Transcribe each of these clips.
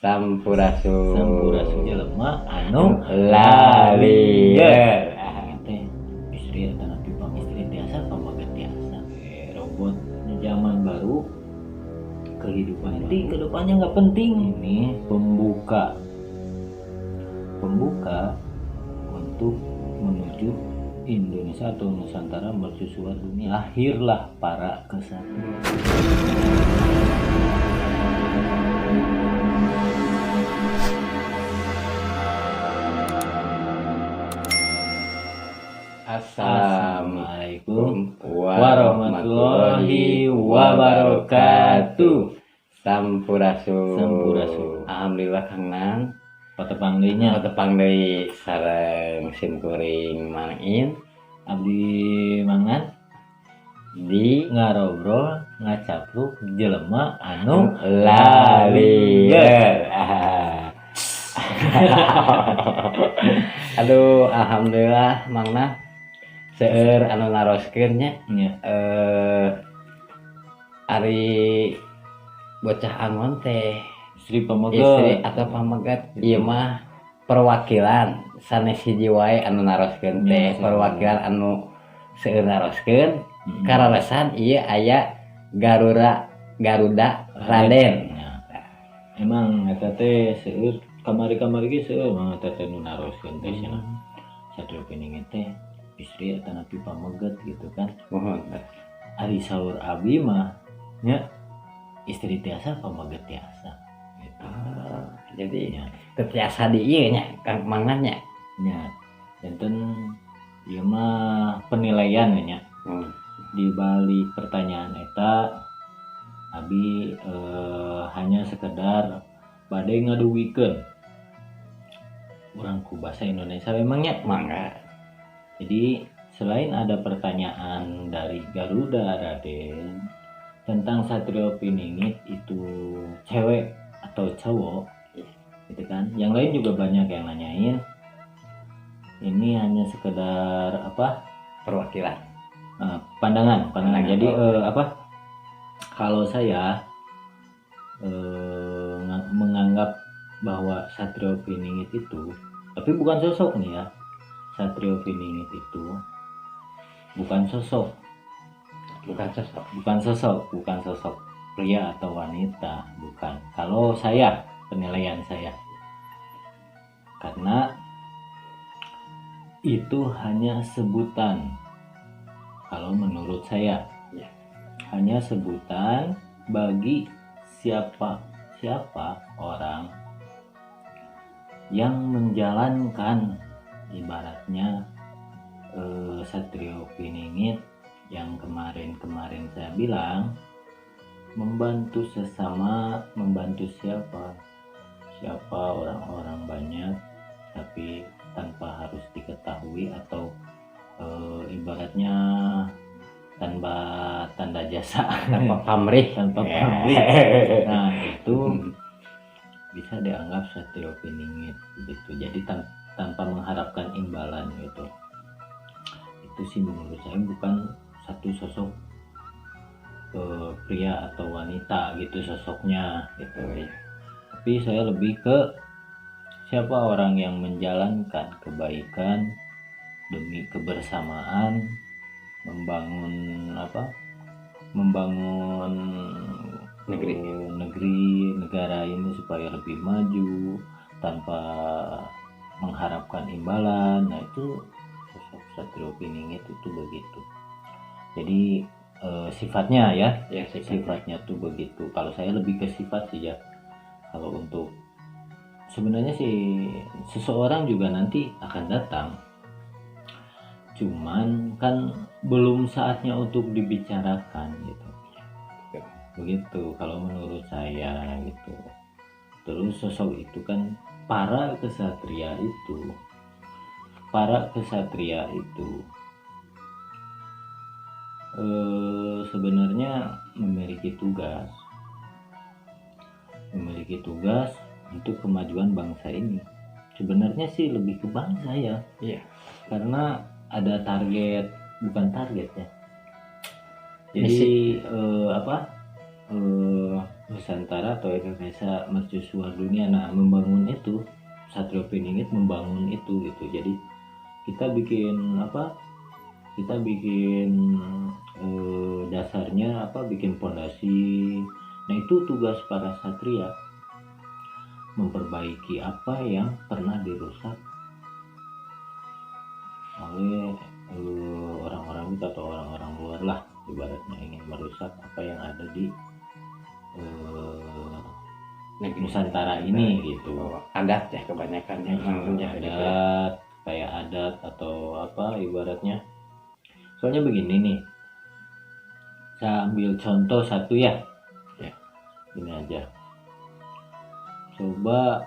Sampurasun jelema anu lalieun. Teh istri eta napi pamistri tiasa pamaget tiasa. Robot zaman baru kehidupan nanti kedepannya nggak penting. Ini pembuka untuk menuju Indonesia atau Nusantara mercusuar dunia. Lahirlah para kesatria. Assalamualaikum warahmatullahi wabarakatuh. Sampurasun. Alhamdulillah Kang Nan. Patepang deui Patepang deui sareng simkuring mangin. Abdi mangan Di ngarobrol ngacapluk jelema anu lalieun. Aduh, alhamdulillah mangna seueur anu naroskeun nya. Ari bocah angon teh istri istri atau pamaget ieu mah perwakilan sanes hiji wae anu naroskeun teh perwakilan anu seueur naroskeun kararesan ieu aya Garuda Raden. Emang eta teh seueur kamari-kamari ge seueur mah eta teh nu naroskeun teh cenah. Satrio Piningit teh istri eta napi pamaget gitu kan. Mohon. Ari saur abdi mah nya istri tiasa pamaget tiasa gitu. Jadi tetiasa di ieu nya Kang Mangan nya. Nya enten ieu mah penilaian nya. Di balik pertanyaan eta abi hanya sekedar bade ngaduwikeun urang ku bahasa Indonesia memangnya Mangga. Jadi selain ada pertanyaan dari Garuda Raden tentang Satrio Piningit itu cewek atau cowok gitu kan, yang lain juga banyak yang nanyain. Ini hanya sekedar Perwakilan pandangan. Jadi kalau saya menganggap bahwa Satrio Piningit itu, tapi bukan sosok nih ya, Satrio Piningit itu bukan sosok pria atau wanita, bukan. Kalau saya, penilaian saya, karena itu hanya sebutan. Kalau menurut saya, hanya sebutan bagi siapa orang yang menjalankan ibaratnya Satrio Piningit yang kemarin saya bilang membantu sesama, membantu siapa orang-orang banyak tapi tanpa harus diketahui atau ibaratnya tanpa tanda jasa, tanpa pamrih. Nah itu bisa dianggap Satrio Piningit gitu. Jadi tanpa mengharapkan imbalan gitu. Itu sih menurut saya bukan satu sosok pria atau wanita gitu sosoknya gitu ya. Tapi saya lebih ke siapa orang yang menjalankan kebaikan demi kebersamaan, membangun negara ini supaya lebih maju tanpa mengharapkan imbalan. Nah itu sosok Satrio Piningit itu begitu. Jadi sifatnya sifatnya tuh begitu. Kalau saya lebih ke sifat sih ya. Kalau untuk sebenarnya sih seseorang juga nanti akan datang, cuman kan belum saatnya untuk dibicarakan gitu. Begitu kalau menurut saya gitu. Terus sosok itu kan para kesatria itu sebenarnya memiliki tugas untuk kemajuan bangsa ini. Sebenarnya sih lebih ke bangsa ya. Iya. Karena ada bukan target ya. Jadi Nusantara atau Indonesia mercusuar dunia. Nah, membangun itu Satrio Piningit membangun itu gitu. Jadi kita bikin apa? Kita bikin dasarnya apa? Bikin pondasi. Nah, itu tugas para satria, memperbaiki apa yang pernah dirusak oleh orang-orang kita atau orang-orang luar lah, ibaratnya ingin merusak apa yang ada di Nusantara ini gitu. Adat ya kebanyakan yang menjadi Adat, kayak adat atau apa ibaratnya. Soalnya begini nih, saya ambil contoh satu ya, ini aja. Coba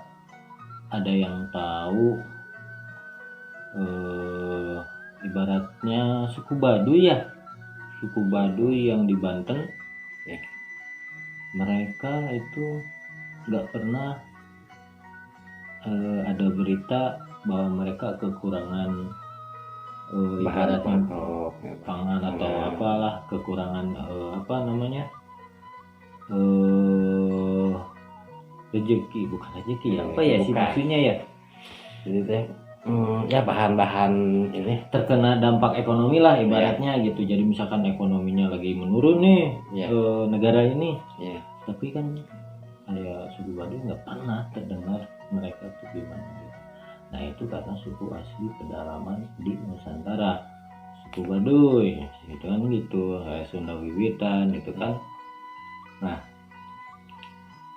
ada yang tahu ibaratnya suku Baduy ya, suku Baduy yang di Banten ya. Mereka itu nggak pernah ada berita bahwa mereka kekurangan bahan ibaratnya pokok pangan atau apalah, kekurangan apa namanya rezeki, bukan rezeki ya, apa ya sih maksudnya ya, jadi teh ya bahan-bahan ini terkena dampak ekonomi lah ibaratnya gitu. Jadi misalkan ekonominya lagi menurun nih negara ini, tapi kan kayak suku Baduy nggak pernah terdengar mereka tuh gimana gitu. Nah itu karena suku asli pedalaman di Nusantara, suku Baduy gitu kan, gitu kayak Sunda Wiwitan gitu kan. Nah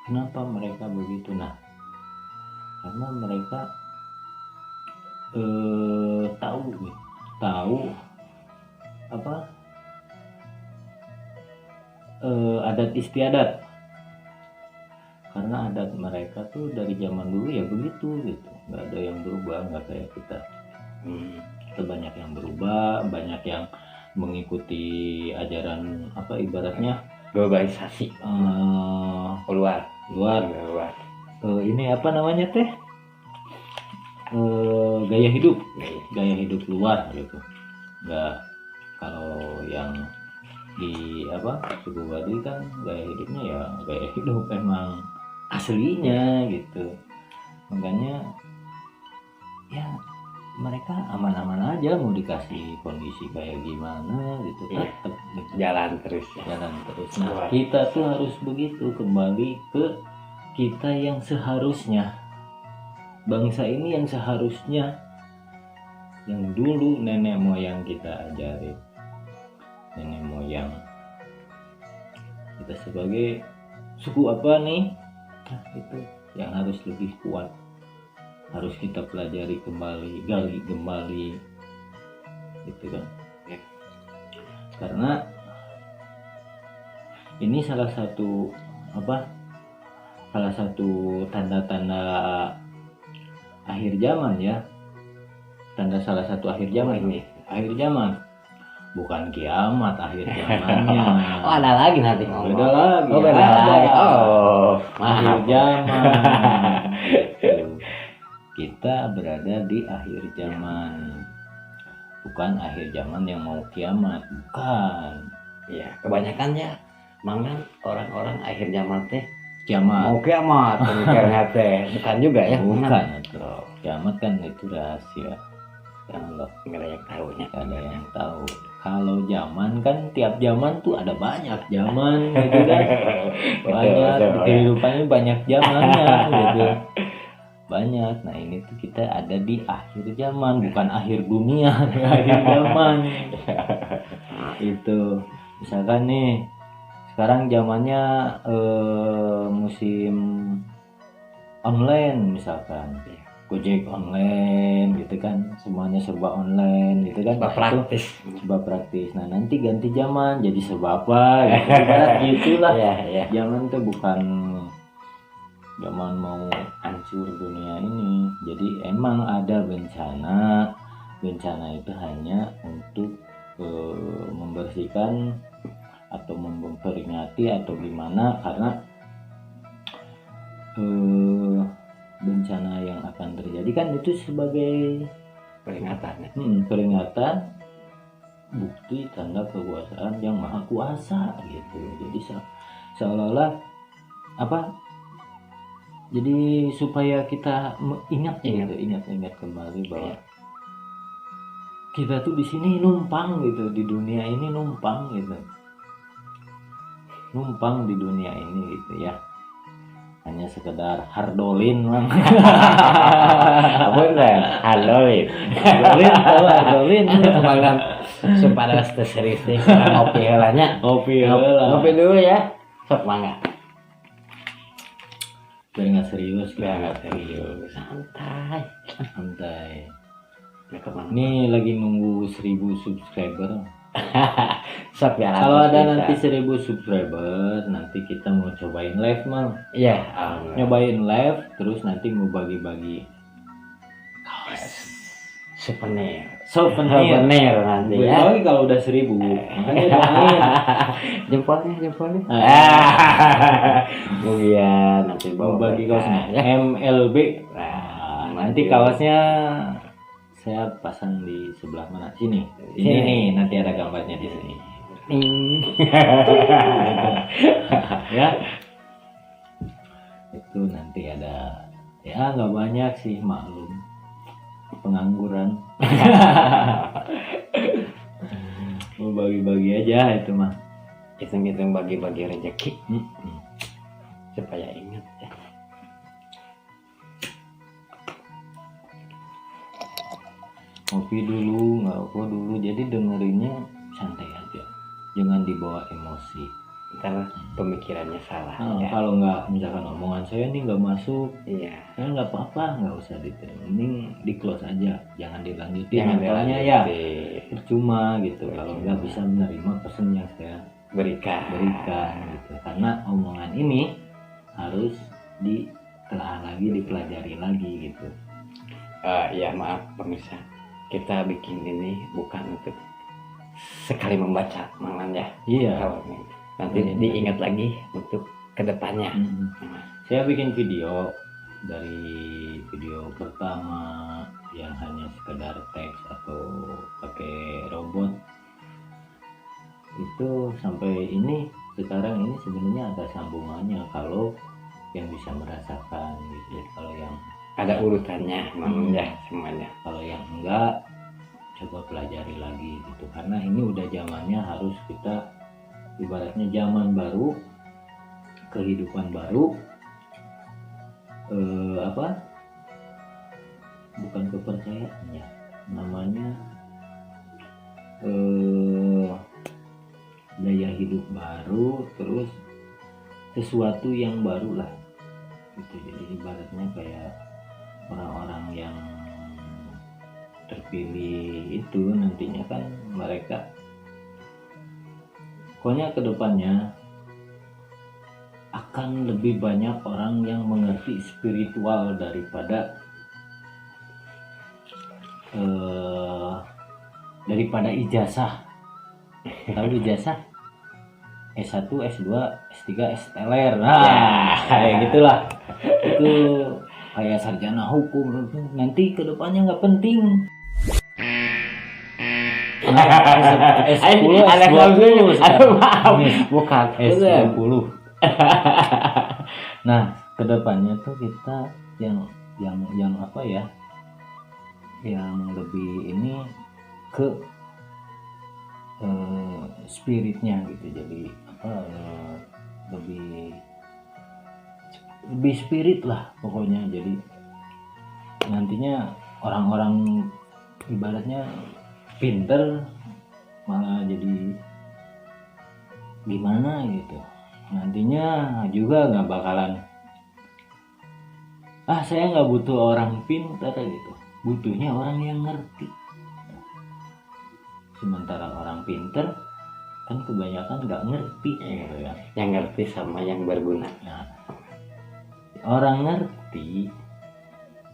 kenapa mereka begitu? Nah karena mereka tahu apa adat istiadat, karena adat mereka tuh dari zaman dulu ya begitu gitu, nggak ada yang berubah, nggak kayak kita. Kita banyak yang berubah, banyak yang mengikuti ajaran apa ibaratnya globalisasi luar ini apa namanya teh gaya hidup luar gitu. Nggak, kalau yang di apa suku Baduy kan gaya hidupnya ya gaya hidup emang aslinya gitu. Makanya ya mereka aman-aman aja, mau dikasih kondisi kayak gimana gitu tetap gitu. jalan terus. Nah kita tuh harus begitu, kembali ke kita yang seharusnya, bangsa ini yang seharusnya, yang dulu nenek moyang kita ajarin, nenek moyang kita sebagai suku apa nih, nah itu yang harus lebih kuat, harus kita pelajari kembali, gali kembali gitu kan. Karena ini salah satu tanda-tanda akhir zaman ya, salah satu akhir zaman ini, akhir zaman, bukan kiamat akhir zamannya. Oh ada lagi nanti beda lagi. Akhir zaman. Kita berada di akhir zaman, bukan akhir zaman yang mau kiamat, bukan. Ya kebanyakan ya mangan orang-orang akhir zaman teh kiamat, mau kiamat pemikirannya teh bukan juga ya, bukan atau kiamat kan itu rahasia yang nggak ada yang tahunya, nggak ada yang tahu. Kalau zaman kan tiap zaman tuh ada banyak zaman gitu kan, banyak kehidupannya banyak zamannya gitu, banyak. Nah ini tuh kita ada di akhir zaman, bukan akhir dunia, akhir zaman. Itu misalkan nih sekarang zamannya musim online misalkan, Gojek online gitu kan, semuanya serba online gitu kan, serba praktis. Nah nanti ganti zaman jadi serba apa gitu, gitulah. Zaman tuh bukan zaman mau hancur dunia ini. Jadi emang ada bencana itu hanya untuk membersihkan atau memperingati atau gimana, karena bencana yang akan terjadi kan itu sebagai peringatan, bukti tanda kekuasaan yang maha kuasa gitu. Jadi seolah-olah apa? Jadi supaya kita ingat kembali bahwa kita tuh di sini numpang gitu, di dunia ini numpang gitu. Numpang di dunia ini gitu ya. Hanya sekedar hardolin mang. Apa kan? Hardolin. Hardolin. Kemarin supaya serius nih ngopi heulanya. Ngopi heula. Ngopi dulu ya. Sok mangga. Biar nggak serius, santai. Ini lagi nunggu 1000 subscriber. Sok ya. Kalau ada nanti 1000 subscriber, nanti kita mau cobain live mal. Iya. Nyobain live, terus nanti mau bagi-bagi souvenir nanti ya. Bagi kalau udah 1000, makanya doain. Jempolnya. Kemudian nanti Mau bagi kaosnya ya. MLB. Nanti kaosnya saya pasang di sebelah mana? Sini nih, nanti ada gambarnya di sini. Ya, itu nanti ada, ya nggak banyak sih, maklum pengangguran. Mau bagi-bagi aja itu mah. Hitung-hitung bagi-bagi rezeki supaya ingat ya. Ngopi dulu, nggak apa dulu, jadi dengerinnya santai aja, jangan dibawa emosi. Ntar pemikirannya salah. Ya. Kalau nggak, misalkan omongan saya nih nggak masuk, Iya. ya nggak apa-apa, nggak usah diterima, mending di close aja, jangan dilanjutin. Jangan Makanya dilanjutin. ya percuma gitu kalau nggak bisa menerima pesan yang saya berikan gitu, karena omongan ini harus ditelaah lagi, dipelajari lagi gitu. Ya maaf pemirsa, kita bikin ini bukan untuk sekali membaca mangan ya. Iya. Nanti diingat lagi untuk kedepannya. Saya bikin video, dari video pertama yang hanya sekedar teks atau pakai robot, itu sampai ini sekarang ini sebenarnya ada sambungannya kalau yang bisa merasakan gitu. Kalau yang ada urutannya ya semuanya. Kalau yang enggak, coba pelajari lagi gitu, karena ini udah zamannya harus kita, ibaratnya zaman baru, kehidupan baru, bukan kepercayaan ya, namanya gaya hidup baru, terus sesuatu yang baru lah gitu. Jadi ibaratnya kayak orang-orang yang terpilih itu nantinya kan mereka, pokoknya kedepannya akan lebih banyak orang yang mengerti spiritual daripada ijazah. Tahu ijazah? S1, S2, S3, S-teler. Nah, kayak gitulah. Itu kayak sarjana hukum, nanti kedepannya nggak penting. S10, S20, bukan S20. Nah, kedepannya tuh kita yang apa ya? Yang lebih ini ke spiritnya gitu. Jadi lebih spirit lah pokoknya. Jadi nantinya orang-orang ibaratnya pinter malah jadi gimana gitu, nantinya juga nggak bakalan, saya nggak butuh orang pinter gitu, butuhnya orang yang ngerti. Sementara orang pinter kan kebanyakan nggak ngerti gitu ya. Yang ngerti sama yang berguna. Nah, orang ngerti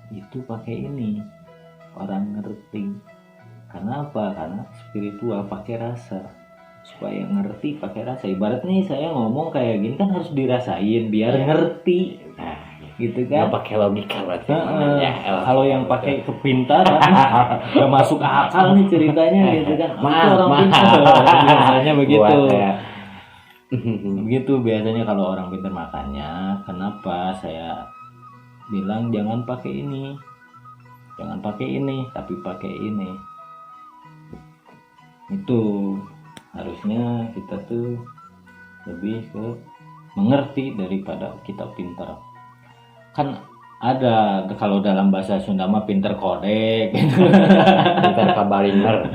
itu pakai ini, orang ngerti. Karena apa? Karena spiritual, pakai rasa. Supaya ngerti pakai rasa. Ibaratnya saya ngomong kayak gini kan harus dirasain biar ngerti. Nah, gitu kan? Nggak pakai logika berarti. Kalau yang pakai kepintaran nggak masuk akal nih ceritanya gitu kan. Maaf. Biasanya begitu. Begitu biasanya kalau orang pintar makannya. Kenapa saya bilang jangan pakai ini, tapi pakai ini. Itu harusnya kita tuh lebih ke mengerti daripada kita pintar. Kan ada kalau dalam bahasa Sunda mah pinter kodek gitu. Pintar kabalinger.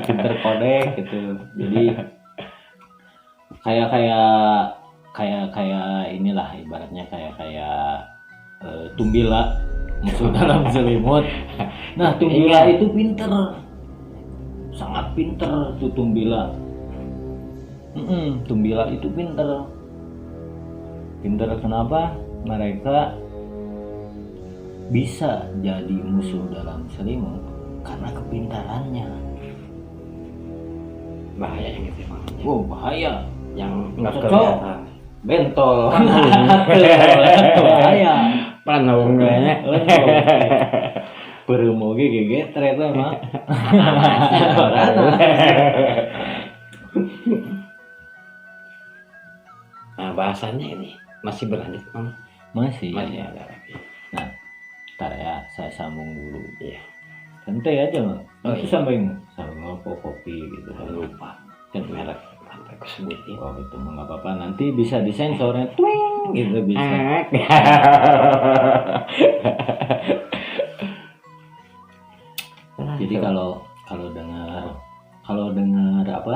Pinter kodek gitu. Jadi kayak inilah ibaratnya kayak tumbila musuh dalam selimut. Nah, tumbila itu pinter, sangat pinter tuh tumbila. Tumbila itu pinter kenapa? Mereka bisa jadi musuh dalam selimut karena kepintarannya. Bahaya yang itu. Oh, bahaya. Yang nggak Cocok. kelihatan. Bentol. Bahaya. Panung kayaknya. Perumo ge gegetret mah. Nah, bahasannya ini masih berlanjut, Mang. Masih Masih ya. ada lagi. Nah, ntar ya saya sambung dulu. Iya. Santai aja mah. Oh, Itu iya. sampai ngopo kopi gitu. Lupa. Dan merek sampai aku sebutin. Oh itu mah nggak apa-apa. Nanti bisa disensornya twing gitu bisa. Jadi kalau dengar apa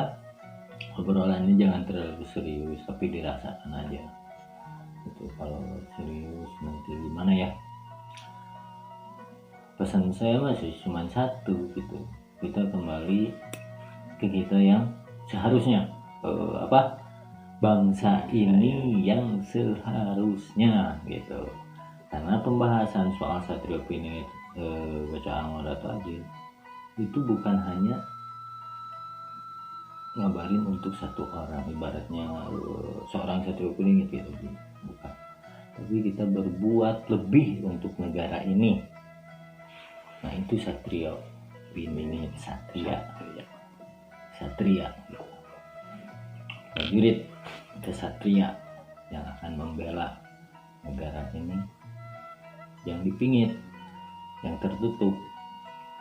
obrolan ini jangan terlalu serius tapi dirasakan aja. Itu kalau serius nanti gimana ya? Pesan saya masih cuma satu gitu. Kita kembali ke kita yang seharusnya bangsa ini yang seharusnya gitu. Karena pembahasan soal Satrio Piningit baca Angor atau Adil itu bukan hanya ngabarin untuk satu orang, ibaratnya seorang Satrio Piningit gitu, bukan. Tapi kita berbuat lebih untuk negara ini. Nah itu Satrio Piningit, Satria prajurit kesatria yang akan membela negara ini yang dipingit, yang tertutup,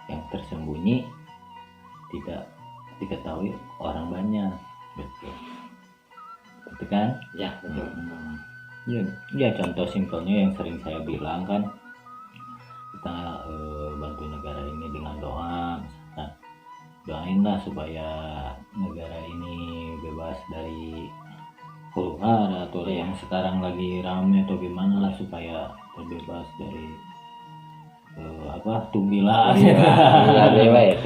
yang tersembunyi, tidak diketahui orang banyak, betul kan? Ya, betul. Ya contoh simpelnya yang sering saya bilang kan, kita bantu negara ini dengan doa, misalkan doainlah supaya negara ini bebas dari huru-hara atau yang sekarang lagi rame atau gimana lah, supaya terbebas dari tumbilan. Iya dewa ya.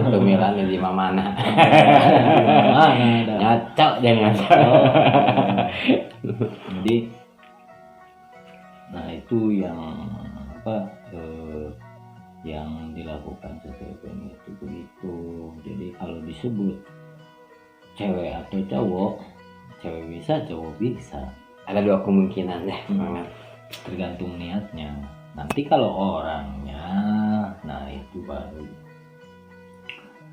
Tumilan di mana? Nyacok jangan. Jadi nah itu yang yang dilakukan sesuatu itu begitu. Jadi kalau disebut cewek atau cowok, cewek bisa, cowok bisa. Ada dua kemungkinan deh. Tergantung niatnya. Nanti kalau orangnya, nah itu baru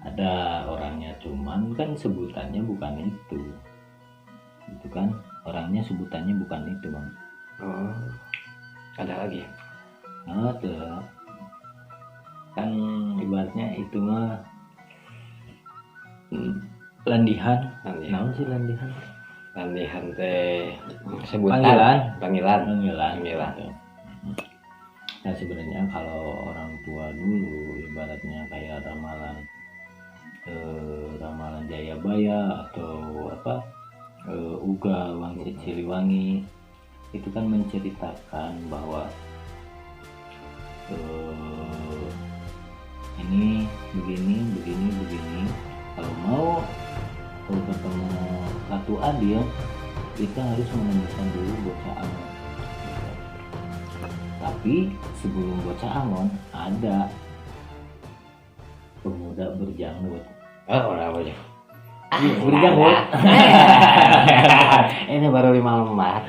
ada orangnya, cuman kan sebutannya bukan itu kan, orangnya sebutannya bukan itu bang. Oh, ada lagi. Ada kan, ibaratnya itu mah landihan. Naon sih landihan? Landihan teh sebutan panggilan. Gitu. Nah sebenarnya kalau orang tua dulu ibaratnya kayak ramalan Jayabaya atau Uga Wangsit Siliwangi itu kan menceritakan bahwa ini begini, kalau ketemu Ratu Adil kita harus menemukan dulu Bocah Angon. Tapi sebelum Bocah Angon ada pemuda berjanggut. Oh, orang apa aja? Berjanggut. Ini baru 5 lembar.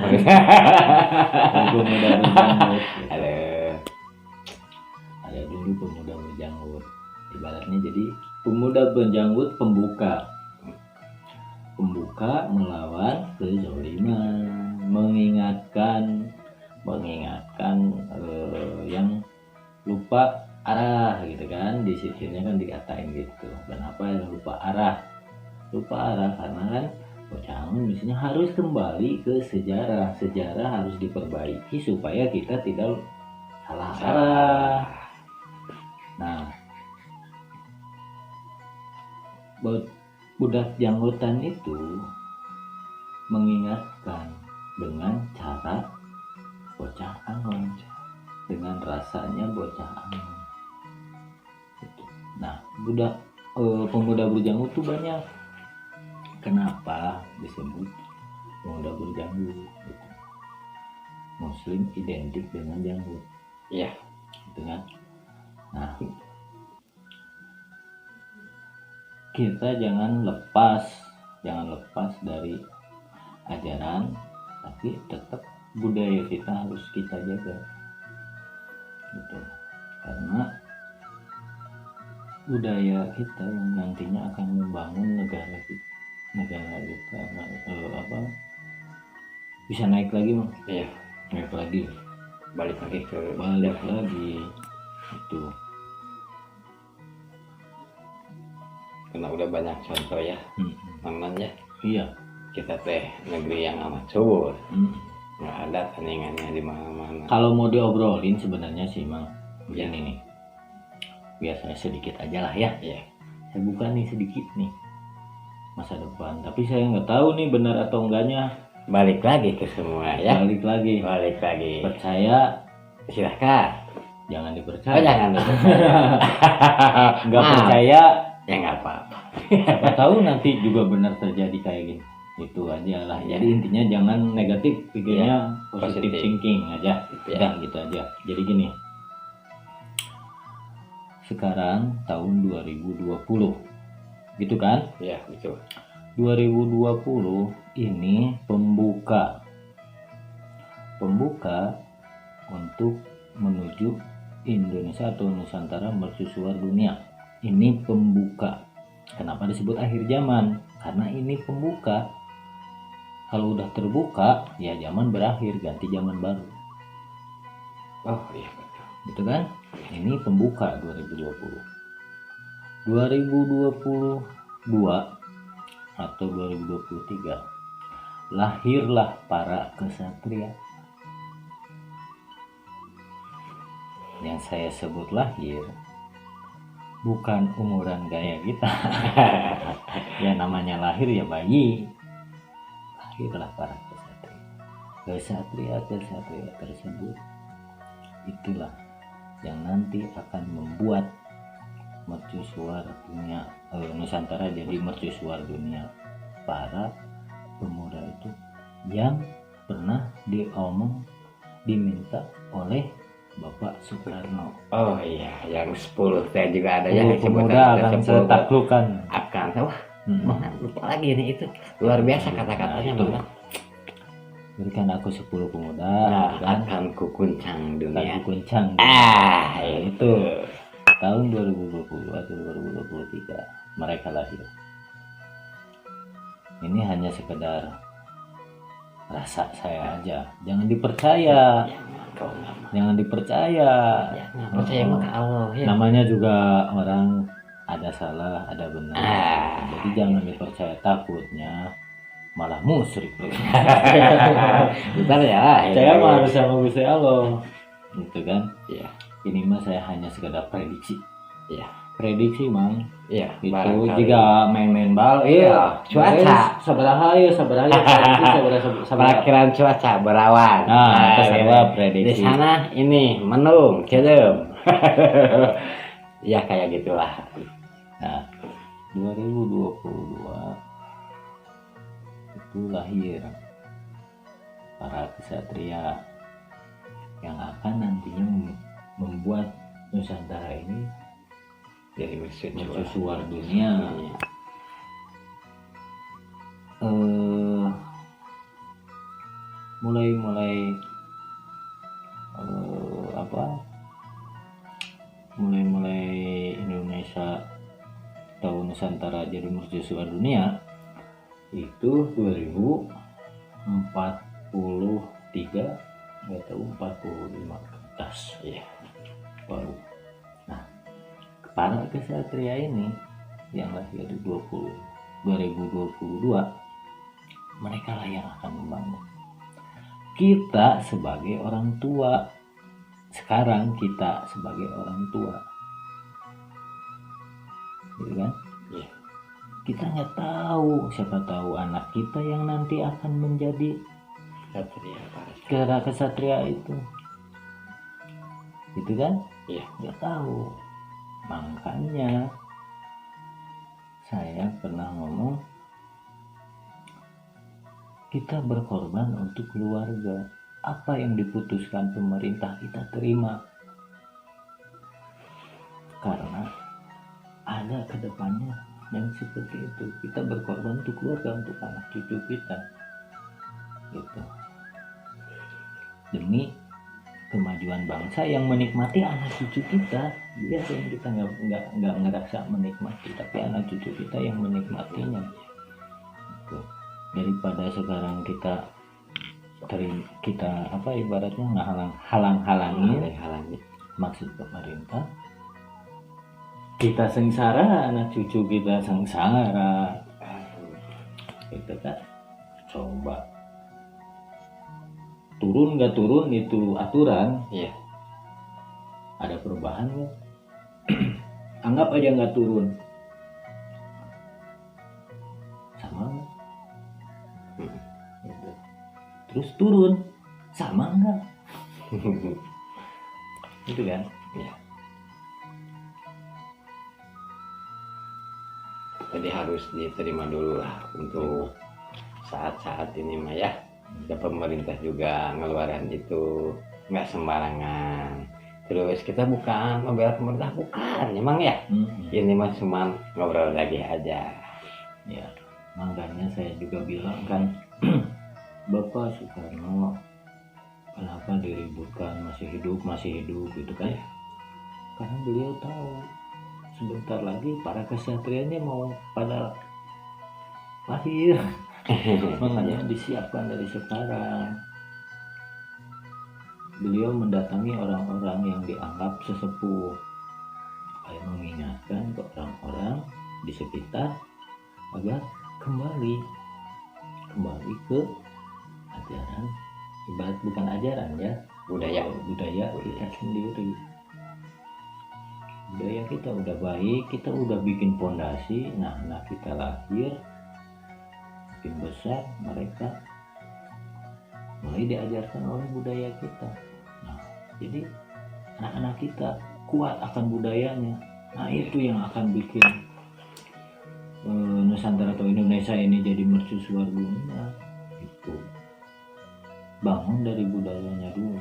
Pemuda berjanggut. Ada dulu pemuda berjanggut. Ibaratnya jadi pemuda berjanggut pembuka. pembuka melawan kezaliman, mengingatkan yang lupa arah gitu kan, di sisinya kan dikatain gitu. Kenapa yang lupa arah karena kan bocah angin misalnya harus kembali ke sejarah harus diperbaiki supaya kita tidak salah arah. Nah, budak janggutan itu mengingatkan dengan cara bocah angin, dengan rasanya bocah angin. Nah, pemuda berjanggut itu banyak. Kenapa disebut pemuda berjanggut? Gitu. Muslim identik dengan janggut, ya, gitu kan? Nah, kita jangan lepas dari ajaran, tapi tetap budaya kita harus kita jaga, gitu. Karena budaya kita yang nantinya akan membangun negara kita bisa naik lagi mah, iya, balik lagi itu. Karena udah banyak contoh ya, Maman ya. Iya, kita teh negeri yang amat subur, nggak ada tandingannya di mana-mana. Kalau mau diobrolin sebenarnya sih Mang, begini nih, biasanya sedikit aja lah ya. Saya buka nih sedikit nih masa depan, tapi saya nggak tahu nih benar atau enggaknya. Balik lagi ke semua ya. Balik lagi. Percaya silahkan. Jangan dipercaya. Jangan dipercaya. Nggak percaya ya nggak apa-apa. Siapa tahu nanti juga benar terjadi kayak gini. Itu aja lah. Jadi intinya jangan negatif pikirnya, positive thinking aja. Udah gitu aja. Jadi gini. Sekarang tahun 2020. Gitu kan? Iya, betul. 2020 ini pembuka untuk menuju Indonesia atau Nusantara mercusuar dunia. Ini pembuka. Kenapa disebut akhir zaman? Karena ini pembuka. Kalau udah terbuka, ya zaman berakhir, ganti zaman baru. Oh iya betul. Gitu kan? Ini pembuka 2020. 2022 atau 2023 lahirlah para kesatria. Yang saya sebut lahir bukan umuran gaya kita. Ya namanya lahir ya bayi. Lahirlah para kesatria tersebut. Itulah yang nanti akan membuat mercusuar dunia, Nusantara jadi mercusuar dunia. Para pemuda itu yang pernah diminta oleh Bapak Soekarno. Oh iya, yang 10 saya juga ada ya. Pemuda akan saya taklukkan. Wah, lupa lagi nih, itu luar biasa kata-katanya. Nah, berikan aku 10 pemuda, akan kukuncang dunia. Itu tahun 2020 atau 2023 mereka lahir. Ini hanya sekedar rasa saya aja, jangan dipercaya. Jangan dipercaya. Percaya sama Allah ya. Namanya juga orang ada salah, ada benar. Jadi jangan dipercaya, takutnya malah musyrik. Bentar ya. Saya mah harus sama Gusti Allah. Gitu kan? Iya. Ini mah saya hanya sekedar prediksi. Iya. Prediksi Mang. Iya. Itu jika main-main bal, cuaca. Sabaraha Perakiran cuaca berawan. Nah, itu saya prediksi. Di sana ini mendung, kedem. Ya kayak gitulah. Nah, 2022 itu lahir para kesatria yang akan nantinya membuat Nusantara ini jadi mercusuar dunia. Mulai Indonesia atau Nusantara jadi mercusuar dunia itu 2043, nggak tahu 45 ke atas ya baru. Nah, para kesatria ini yang lahir di 2022, mereka lah yang akan membangun. Kita sebagai orang tua, sekarang kita sebagai orang tua, gitu kan? Iya. Kita nggak tahu, siapa tahu anak kita yang nanti akan menjadi kesatria itu, gitu kan? Iya. Nggak tahu. Makanya saya pernah ngomong, kita berkorban untuk keluarga. Apa yang diputuskan pemerintah kita terima, karena ada kedepannya yang seperti itu. Kita berkorban untuk keluarga, untuk anak cucu kita, gitu, demi kemajuan bangsa yang menikmati anak cucu kita. Biasa yang kita nggak ngerasa menikmati, tapi anak cucu kita yang menikmatinya, gitu. Daripada sekarang kita ibaratnya halang-halangi maksud pemerintah, kita sengsara, anak cucu kita sengsara, gitu kan. Coba turun nggak turun itu aturan, Iya. ada perubahan nggak? Anggap aja nggak turun, sama nggak? Gitu. Terus turun, sama nggak? Gitu kan? Ya. Jadi harus diterima dulu lah untuk saat-saat ini mah ya. Dan pemerintah juga ngeluarin itu nggak sembarangan. Terus kita bukan membela pemerintah, bukan, emang ya. Ini mah cuma ngobrol lagi aja. Ya, makanya saya juga bilang kan, Bapak Soekarno kenapa diributkan masih hidup gitu kan? Karena beliau tahu sebentar lagi para kesatrianya mau pada lahir. Makanya disiapkan dari sekarang. Beliau mendatangi orang-orang yang dianggap sesepuh supaya mengingatkan ke orang-orang di sekitar agar kembali ke ajaran, ibarat bukan ajaran ya, budaya kita sendiri. Budaya kita udah baik, kita udah bikin fondasi. Nah, anak kita lahir makin besar, mereka mulai diajarkan oleh budaya kita. Nah, jadi anak-anak kita kuat akan budayanya. Nah, itu yang akan bikin Nusantara atau Indonesia ini jadi mercusuar dunia. Itu bangun dari budayanya dulu.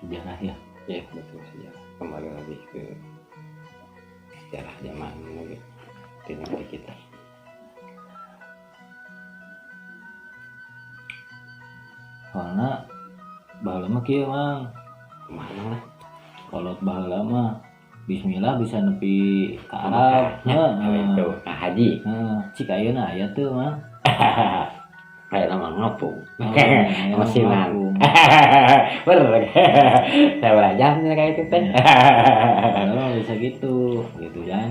Sejarah ya. Ya betul, sejarah. Kembali lagi ke sejarah zaman lagi di negeri kita. Karena bahala mah kieu mang. Mana lah? Kalau bahala mah bismillah bisa nepi ke Arab. Itu Kak Haji. Cik ayeuna aya teu mah. Kayak nama ngapung. Masinan. Masinan. Bener. Saya belajar kayak itu teh. Kalau bisa gitu ya.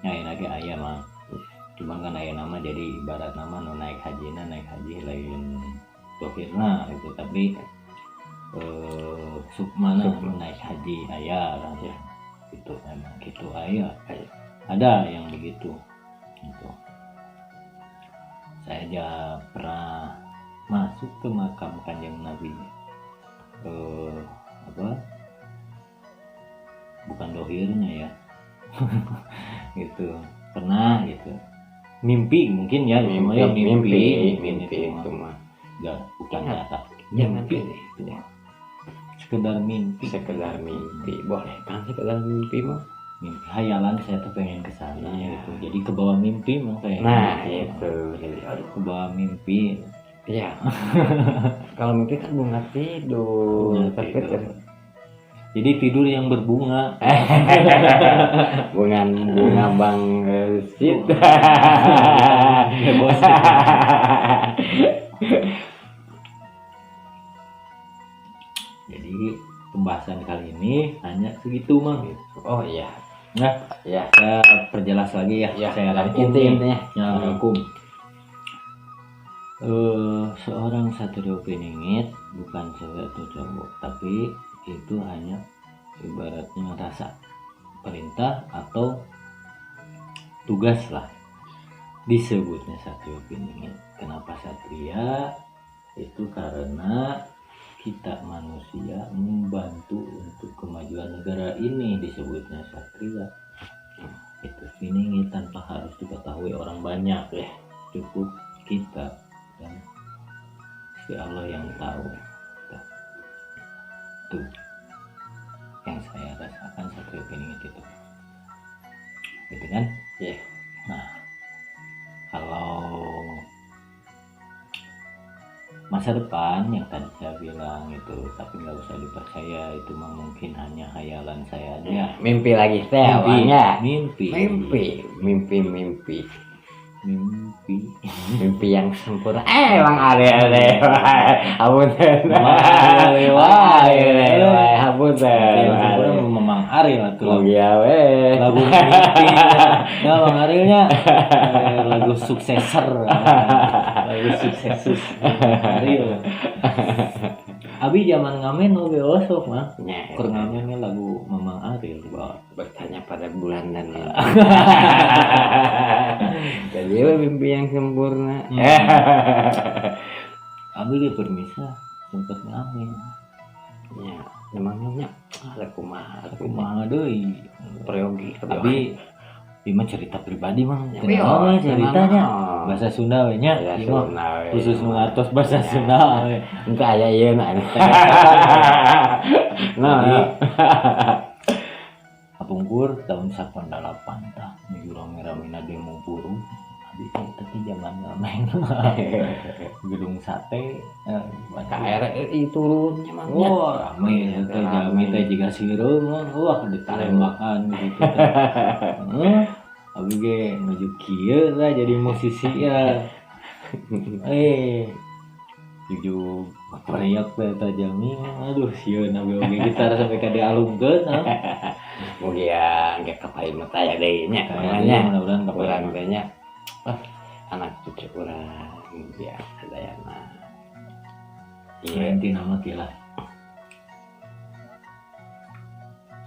Nyai lagi aya mah. Cuma kan aya nama jadi ibarat nama nu naik haji lain dohirna gitu, tapi sukmana naik haji aya kan ya. Itu emang gitu aya. Ada yang begitu. Gitu. Saya aja pernah masuk ke makam Kanjeng Nabi. Bukan dohirnya ya. Gitu. Pernah gitu. Mimpi mungkin ya, mimpi itu mah. Enggak, bukan nyata. Mimpi Itu. Sekedar mimpi. Boleh kan sekedar mimpi mah? Mimpi hayalan saya tuh pengen ke sana gitu. Jadi ke bawah mimpi mah kayak. Nah, gitu. itu. Jadi Ke bawah mimpi. iya. Kalau mimpi kan bunga tidur. Jadi tidur yang berbunga. bunga bang sit. Ya, bos. Jadi pembahasan kali ini hanya segitu Mang. Oh iya. Nah, Ya. saya perjelas lagi ya. Ya, Saya rangkum nih. intinya. Ya, rangkum. Seorang Satrio Piningit bukan cewek atau cowok, tapi itu hanya ibaratnya rasa perintah atau tugas lah disebutnya Satrio Piningit. Kenapa Satria? Itu karena kita manusia membantu untuk kemajuan negara ini disebutnya Satria. Itu Piningit tanpa harus diketahui orang banyak ya, cukup kita dan si Allah yang tahu. Tuh yang saya rasakan Satrio Piningit itu, gitu kan Ya. Nah, kalau masa depan yang tadi saya bilang itu, tapi nggak usah dipercaya, itu mah mungkin hanya khayalan saya aja. Mimpi lagi teh awalnya. Mimpi yang sempurna. Bang Ariel hapunten. Hapunten. Memang Ariel tuh lagu. Iya we. Lagu mimpi. Ya Bang Arielnya lagu suksesor. Lagu suksesus. Ariel. Abi zaman ngamen oge osok mah. Keur ngamennya lagu Mamang Ariel bawa. Bertanya pada bulan dan jadi mimpi yang sempurna. Abi di permisa sempat ngamen. Ya, emangnya ada kumaha deui. Peryogi. Abi mah cerita pribadi mah. Ya, Kenapa ceritanya? kenapa? Bahasa Sunda we nya. Ya, Ieu mah Sunda we. khusus mengatos bahasa Sunda we. Engke aya ieu na. Kapungkur tahun 88 tah menuju rame-ramena demo buruh. Abi teh zaman ngamen. Gedung sate KRI turunnya mah. oh rame teh jami teh jiga sireung wah ditalembakan gitu teh. Abi ge nuju kieu lah jadi musisi ya. Jujuk teriak teh eta jami aduh sieun abi oge gitar sampai ka dialungkeun. Mugia engke kapain mah taya deui nya. Mudah-mudahan Kapain teh nya. Anak cucu urang ya sadayana. Iya, inti nama kilah.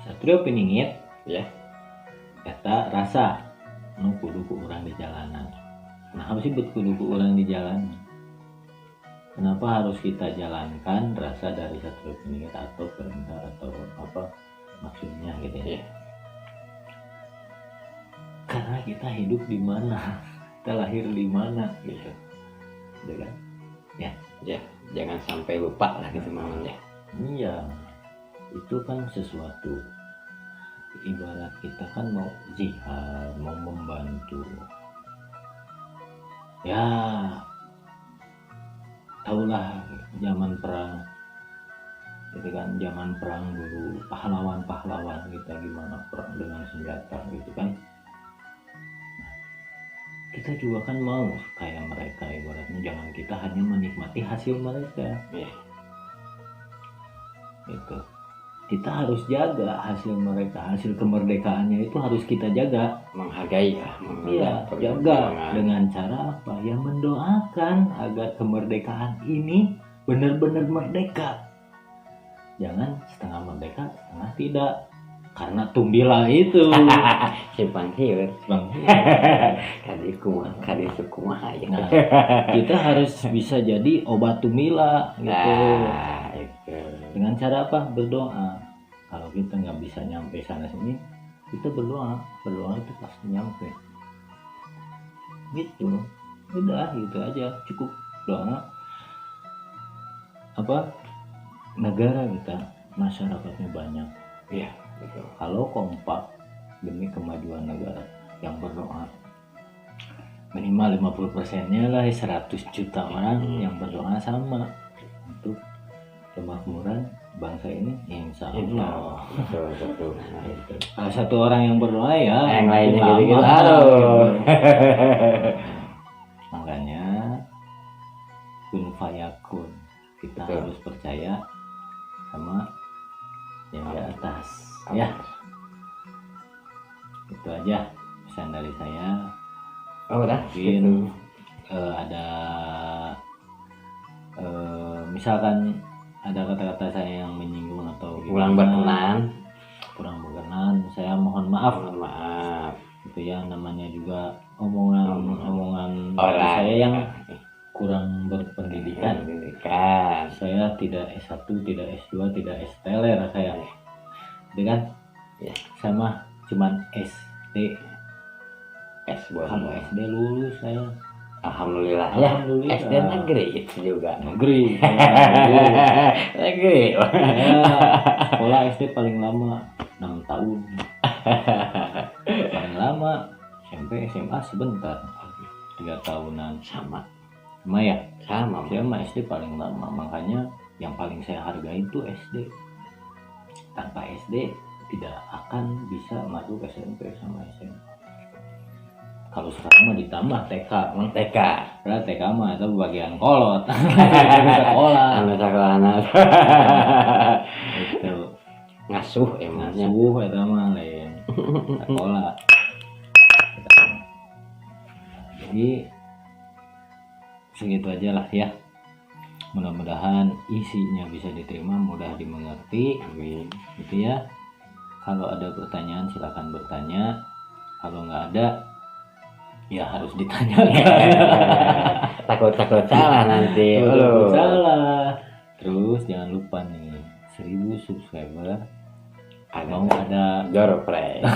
Satrio Piningit Ya. eta rasa nu kudu ku urang di jalanan. Nah, apa sih kudu ku urang di jalanan? Kenapa harus kita jalankan rasa dari Satrio Piningit atau perintah atau apa maksudnya gitu ya? Karena kita hidup di mana, kita lahir di mana gitu, gitu kan? Ya, jangan sampai lupa lah gitu mamang ya. Iya, itu kan sesuatu. Ibarat kita kan mau jihad, mau membantu. Ya, tahulah zaman perang, gitu kan? Zaman perang dulu, pahlawan-pahlawan kita gimana perang dengan senjata, gitu kan? Kita juga kan mau kayak mereka, ibaratnya jangan kita hanya menikmati hasil mereka. Iya. Gitu. Kita harus jaga hasil mereka, hasil kemerdekaannya itu harus kita jaga. Menghargai ya. Iya, jaga dengan cara apa? Ya mendoakan agar kemerdekaan ini benar-benar merdeka. Jangan setengah merdeka, setengah tidak. Karena tumbila itu simpang hieur. Bang. Kadi kumaha ya. Nah, kita harus bisa jadi obat tumila gitu. Nah, itu. Dengan cara apa? Berdoa. Kalau kita nggak bisa nyampe sana sini, kita berdoa. Berdoa itu pasti nyampe. Gitu. Udah gitu aja, cukup doa. Apa? Negara kita, masyarakatnya banyak. Iya, betul. Kalau kompak demi kemajuan negara yang berdoa, minimal 50%-nya lah 100 juta orang yang berdoa sama untuk kemakmuran bangsa ini, insya Insya Allah. Allah. Betul. Nah, itu. Kalau satu orang yang berdoa ya Yang lainnya lama, gitu-gitu. gitu. Aduh. Makanya kun fayakun, kita Betul. harus percaya sama yang di atas. Apa? Ya, itu aja pesan dari saya. Oh, udah. Mungkin Gitu. ada misalkan ada kata-kata saya yang menyinggung atau Kurang berkenan. kurang berkenan, saya mohon maaf. Mohon maaf. Itu ya, namanya juga omongan Orang. saya yang kurang berpendidikan. Pendidikan. Saya tidak S1, tidak S2, tidak S-teler saya. Dengan Ya. sama cuman SD. Kalau S2. SD lulus saya. Alhamdulillah ya. Alhamdulillah. SD negeri itu juga. Negeri. Negeri. Saya sekolah SD paling lama 6 tahun. Paling lama SMP SMA sebentar 3 tahunan. Sama. Sama ya? Sama. Saya mah SD paling lama, makanya yang paling saya hargai itu SD. Tanpa SD tidak akan bisa masuk SMP sama SMA. Kalau sekarang mah ditambah TK, TK. karena TK mah itu bagian kolot. Sekolah. Anu sakalana. Itu Ngasuh emangnya. ngasuh itu mah lain. Sekolah. Jadi segitu aja lah ya. Mudah-mudahan isinya bisa diterima, mudah dimengerti. Amin. Gitu ya. Kalau ada pertanyaan silakan bertanya. Kalau nggak ada ya harus ditanyakan. Takut salah nanti. Kalau Aduh. salah. Terus jangan lupa nih 1000 subscriber mau ada door prize.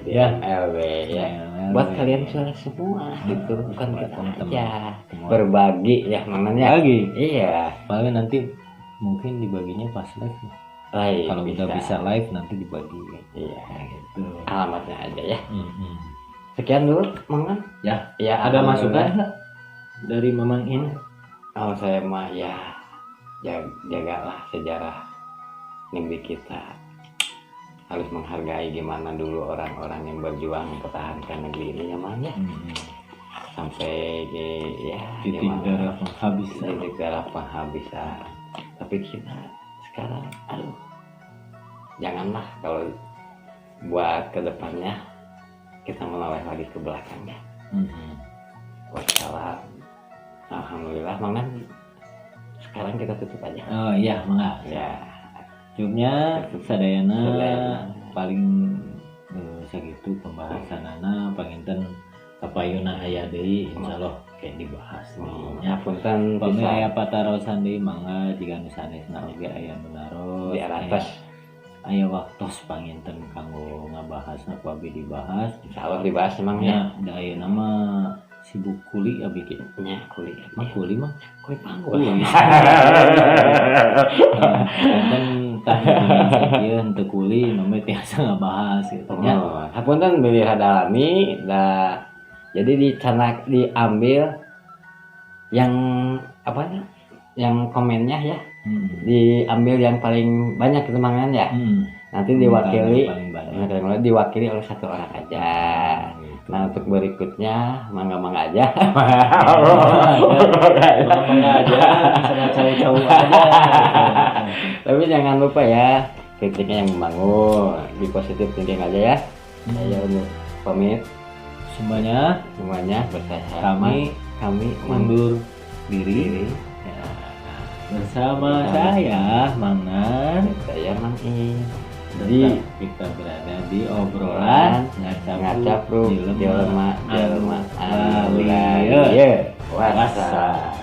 Ya. LW ya. Buat kalian semua gitu, bukan Buat kita teman-teman aja. semua. Berbagi ya namanya. lagi. Iya. Paling nanti mungkin dibaginya pas live. Ya. Lain. Kalau udah bisa live nanti dibagi. Iya. Gitu. Alamatnya aja ya. Mm-mm. Sekian dulu, Mangan. Ya, Ya, ada alhamdulillah. masukan nggak dari Mamang ini? Oh, saya mah ya jagalah sejarah negeri kita. Harus menghargai gimana dulu orang-orang yang berjuang mempertahankan negeri ini ya, Mang ya. Sampai ya Titik gimana? darah penghabisan. Titik darah penghabisan. Tapi kita sekarang aduh. Janganlah kalau buat kedepannya kita melawai lagi ke belakangnya. Wassalam. Alhamdulillah, Mang. Sekarang kita tutup aja. Oh iya, mangga. Ya. Cukupnya sadayana Sadayana. paling segitu pembahasan anak panginten kapayuna aya deui insyaallah kayak dibahas nih. Ya punten Pami bisa aya patarosan deui mangga jiga nu sanesna oge aya nu naros. di atas. Aya waktos panginten kanggo ngabahasna ku abi dibahas. Insyaallah dibahas emang ya. Da ayeuna mah sibuk kuli abi kitu. Nya kulit. Mah kuli mah Kue panggul. kuli. Dan tanya ieu henteu kuli nu tiasa ngabahas gitu nya. Oh, hapunten milih hadalami da jadi diambil yang apanya? Yang komennya ya. Diambil yang paling banyak itu mangan ya. Nanti diwakili Paling banyak. diwakili oleh satu orang aja. Nah untuk berikutnya mangga aja. Mangga aja, misalnya cowok-cowok aja. Tapi jangan lupa ya kritiknya yang membangun, di positif thinking aja ya. Saya untuk pamit Semuanya bersahabat. Kami mundur diri ya, bersama saya Mangan. Saya Mang I. Tetap kita berada di obrolan Ngacapruk jelema anu Wasa.